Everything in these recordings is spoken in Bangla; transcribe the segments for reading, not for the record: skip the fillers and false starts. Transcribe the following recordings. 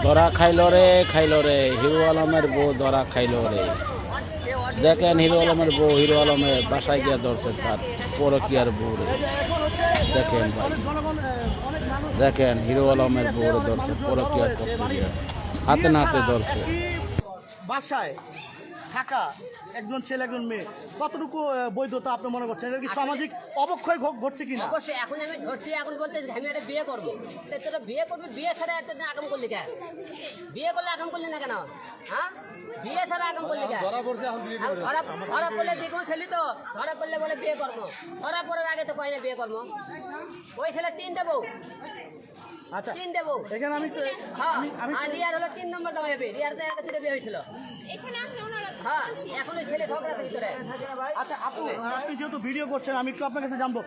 ধরা খাইল রে হিরো আলমের বউ ধরা খাইল রে। দেখেন হিরো আলমের বউ হিরো আলমের বাসায় গিয়ে ধরছে তার পরকিয়ার বউ রে। দেখেন ভাই, দেখেন হিরো আলমের বউ ধরছে পরকিয়ার প্রক্রিয়া, হাতে নাতে ধরছে। বাসায় থাকা একজন ছেলে একজন মেয়ে কতটুকু বৈধতা আপনি মনে করছেন? এটা কি সামাজিক অবক্ষয় ঘটছে কিনা? অবশ্যই। এখন আমি ধরছি, এখন বলতে আমি একটা বিয়ে করবো, তোরা বিয়ে করবি, বিয়ে ছাড়া একটা আগাম করলি কেন? বিয়ে করলে আগাম করলি না কেন? হ্যাঁ, বিয়ে ছাড়া আগাম করলি কেন? ধরা পড়লে দেখুন ছেলে তো ধরা পড়লে বলে বিয়ে করবো, ধরা পড়ার আগে তো কয় না বিয়ে করবো। ওই ছেলে 3 দেবো, আচ্ছা 3 দেবো। এখানে আমি আর রিয়ার হলো 3 নম্বর দাম হবে। রিয়ার তো একটা 2টা বিয়ে হয়েছিল। হ্যাঁ, এখন ওই ছেলে ঝগড়া ভিতরে। আচ্ছা আপনি যেহেতু ভিডিও করছেন, আমি একটু আপনার কাছে জানবো,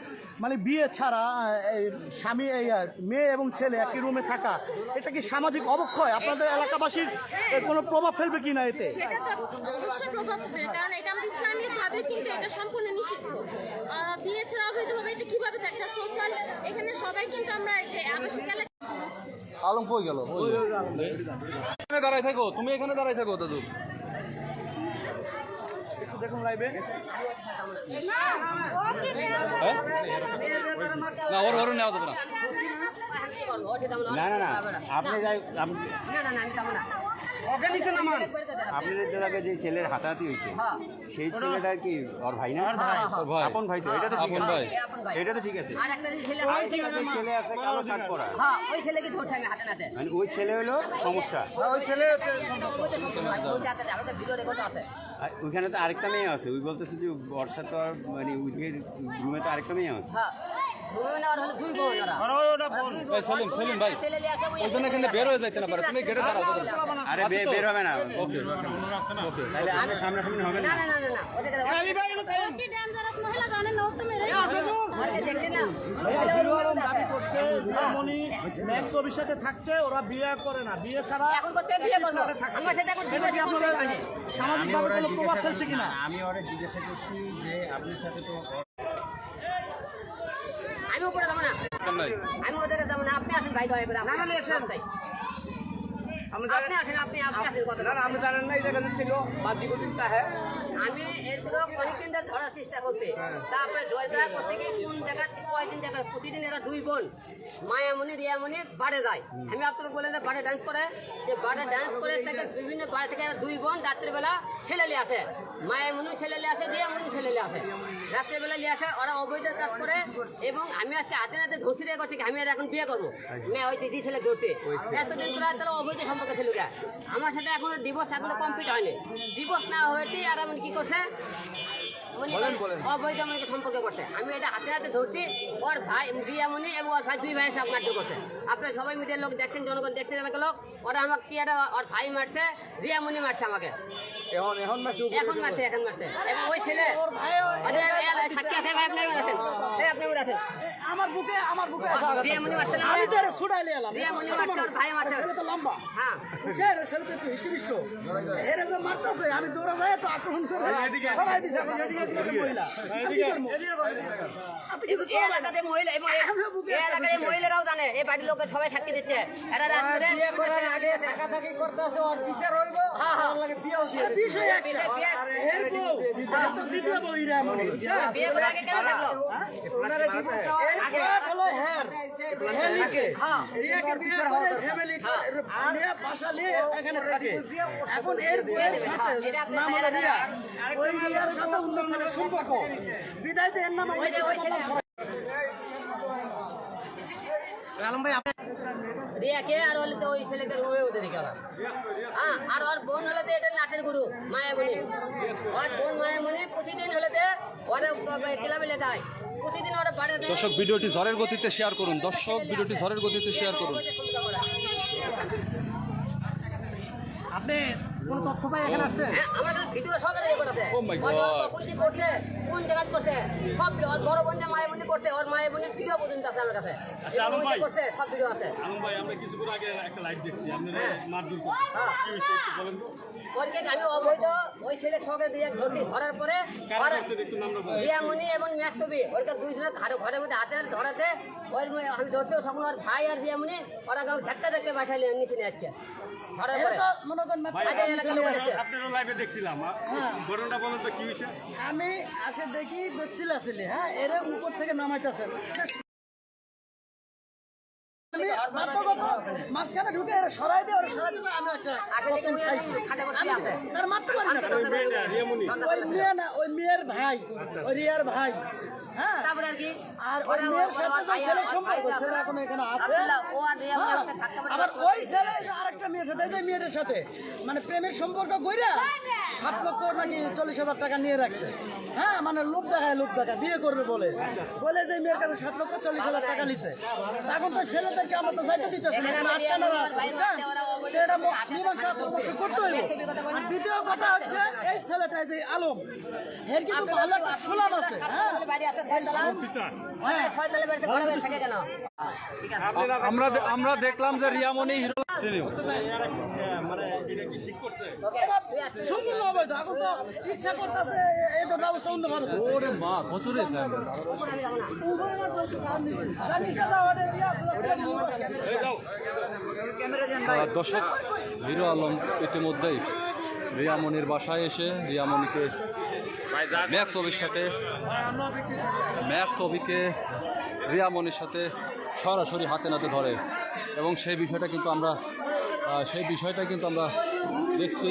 মানে বিয়ে ছাড়া এই স্বামী এই মেয়ে এবং ছেলে একই রুমে থাকা, এটা কি সামাজিক অবক্ষয়? আপনাদের এলাকাবাসীর কোনো প্রভাব ফেলবে কি না এতে? সেটা তো অবশ্যই প্রভাব ফেলবে, কারণ এটা আমাদের ইসলামিকভাবে কিন্তু এটা সম্পূর্ণ নিষিদ্ধ। বিয়ে ছাড়া অবৈধভাবে এটা কিভাবে একটা সোশ্যাল, এখানে সবাই কিন্তু আমরা এই যে আবাসিক এলাকা। আলম কই গেল? এখানে দাঁড়াই থাকো, তুমি এখানে দাঁড়াই থাকো দাদু। দেখুন লাইভে না ওর নেওয়া যাবে না। আপনাদের আগে যে ছেলের হাতাহাতি হয়েছে সেই ছেলেটার কি ওর ভাই না? আপন ভাই তো, এটা তো ঠিক আছে, এটা তো ঠিক আছে। ছেলে আছে কালো শার্ট পরা, মানে ওই ছেলে হলো সমস্যা। ওইখানে তো আরেকটা মেয়ে আছে, ওই বলতেছে যে বর্ষা তো আর মানে ওই রুমে তো আরেকটা মেয়ে আছে। সেলিম ভাই ওইখানে এখানে বের হয়ে যাইতে না পারে, তুমি গেটে দাঁড়াও। আরে বের হবে না, তাহলে আপনি সামনাসামনি হবে না। অভিষেকে থাকছে, ওরা বিয়ে করে না, বিয়ে ছাড়া সামাজিকভাবে কোনো প্রভাব ফেলছে কিনা? আমি ওরা জিজ্ঞাসা করছি যে আপনার সাথে তো আমি উপরে যাবো না, আমি ওদের যাবো না। আপনি আসেন ভাই, দয়া করে আপনি আসেন। আপনি আসেন, আপনি আসেন। কথা আমি জানেন না এই জায়গাতে ছিল আমি এরপরে অনেকদিন ধরে ধরার চেষ্টা করছি, তারপরে ধরা করতে গিয়ে কোন জায়গা কয়েকদিন জায়গা প্রতিদিন এরা 2 বোন মায়ামণি রিয়ামণি বাড়ে যায়। আমি আপনাকে বলে বাড়ে ডান্স করে, যে বাড়ে ডান্স করে থেকে বিভিন্ন বাড়ি থেকে 2 বোন রাত্রিবেলা ছেলে নিয়ে আসে, মায়ামণি ছেলে নিয়ে আসে, রিয়ামণি ছেলে নিয়ে আসে, রাত্রিবেলা নিয়ে আসে। ওরা অবৈধ কাজ করে এবং আমি আজকে হাতে নাতে ধরছি রে করছি আমি এখন বিয়ে করবো। মেয়ে ওই দিদি ছেলে ধরছে এতদিন করে তারা অবৈধ সম্পর্ক ছিল। আমার সাথে এখনো ডিভোর্স এখনো কমপ্লিট হয়নি। ডিভোর্স না হয়েছে আর আমি কি করছে অবৈধ আমাকে সম্পর্ক করছে। আমি এটা হাতে হাতে ধরছি। ওর ভাই রিয়ামণি এবং ওর ভাই 2 ভাইয়ের সাথে মারধর করছে। আপনারা সবাই মিডিয়ার লোক দেখছেন, জনগণ দেখছেন, এলাকার লোক। ওরা আমাকে কি একটা ওর ভাই মারছে, রিয়ামণি মারছে আমাকে, এখন মারছে এবং ওই ছেলে সাক্ষী আছে ভাই, আপনি আছেন, আপনি আছেন আমার বুকে রিয়ামণি মারছে না, রিয়ামণি মারছে, ওর ভাই মারছে লম্বা। হ্যাঁ আমি দৌড়া যাই তো আক্রমণ করে এলাকাতে মহিলা এবং এলাকায় মহিলারাও জানে, এই বাড়ির লোকের সবাই সাক্ষী দিচ্ছে। এরা বিয়ে করে আগে কেন থাকলো? রিয়াকে আর হলে তো ওই ছেলেকে রুমে ওদের দিকে আর ওর বোন হলে তো এটা নাটের গুরু মায়ামণি। ওর বোন মায়ামণি প্রতিদিন হলে ওরা ক্লাবে লেখায়, প্রতিদিন ওরা বাড়ি। দর্শক ভিডিওটি ঝড়ের গতিতে শেয়ার করুন, দর্শক ভিডিওটি ঝড়ের গতিতে শেয়ার করুন। আপনি কোন তথ্য পাই এখানে আসছে? আমার ভিডিও সহকারে রেকর্ড আছে। Oh my God. কখন কি করছে কোন জায়গায় করছে সব ওর বড় বোনটা মায়ের বোনই করছে, ওর মায়ের বোনের ভিডিও পর্যন্ত আছে আমার কাছে, এবং ওই যে করছে সব ভিডিও আছে। ভাই আমরা কিছুক্ষণ আগে একটা লাইভ দেখছি আপনারা হ্যাঁ। মারধর করছেন হ্যাঁ। কি হয়েছে একটু বলেন তো ওরকে আমি অবৈধ ওই ছেলে ছকে দিয়ে ধরার পরে কারা করছে একটু নামটা বলেন রিয়ামণি এবং ম্যাক্সবি ওরকে দুইজনের ঘরের মধ্যে হাতে ধরাতে ওই আমি ধরতেও তখন ওর ভাই আর রিয়ামণি ওরা ধাক্কা ধাক্কা বাসায় নিচে নিয়ে যাচ্ছে ধরার পরে। ভাই আগে এলাকার লোক এসেছে। আপনারও লাইভে দেখছিলাম ঘটনাটা বলেন তো কি হয়েছে আমি আসে দেখি বসছিল আসলে, হ্যাঁ এর উপর থেকে নামাইতেছে, মাঝখানে ঢুকে এরা সরাই দিয়ে ওরা সরাই দিয়ে আমি একটা আগে থেকে উনি খাটে বসে আছে। তার মারতে পারি না। মেয়েটা রিয়ামণি ওই মেয়ে না, ওই মেয়ের ভাই, ওই রিয়ার ভাই, হ্যাঁ তারপরে আর কি আর ওই মেয়ের সাথে যে ছেলের সম্পর্ক, ছেলে এখন এখানে আছে, ও আর রিয়ামণি হ্যাঁ, আমাকে ধাক্কা মারতে আবার ওই ছেলে যে আরেকটা মেয়ের সাথে, যে মেয়েটার সাথে মানে প্রেমের সম্পর্ক কইরা 7 লক্ষ নাকি 40,000 টাকা নিয়ে রাখছে, হ্যাঁ মানে লোভ দেখায়, লোভ দেখায় বিয়ে করবে বলে যে মেয়ের কাছে 7,40,000 টাকা নিছে। এখন তো ছেলেদেরকে আমরা তো যাইতে দিতেছি না, আটকানোর আছে, বুঝছেন? সেটা মীমাংসা পরামর্শ করতে হইব। আর দ্বিতীয় কথা হচ্ছে এই ছেলেটা যে আলম, এর কিন্তু ভালো একটা সুনাম আছে, হ্যাঁ বাড়ি আছে ছয়তলা, হ্যাঁ ছয়তলা বাড়িতে ঘরে বসে থাকে কেন? ঠিক আছে আমরা দেখলাম যে রিয়ামণি হিরো মানে এটা কি ঠিক করছে ওকে সম্পূর্ণ অবৈধ। এখন তো ইচ্ছা করতেছে এদের ব্যবস্থা অন্যভাবে করতে। ওরে মা কত রে দর্শক, হিরো আলম ইতিমধ্যেই রিয়ামণির বাসায় এসে রিয়ামণিকে ম্যাক্স অভিকে রিয়ামণির সাথে সরাসরি হাতে নাতে ধরে, এবং সেই বিষয়টা কিন্তু আমরা দেখছি।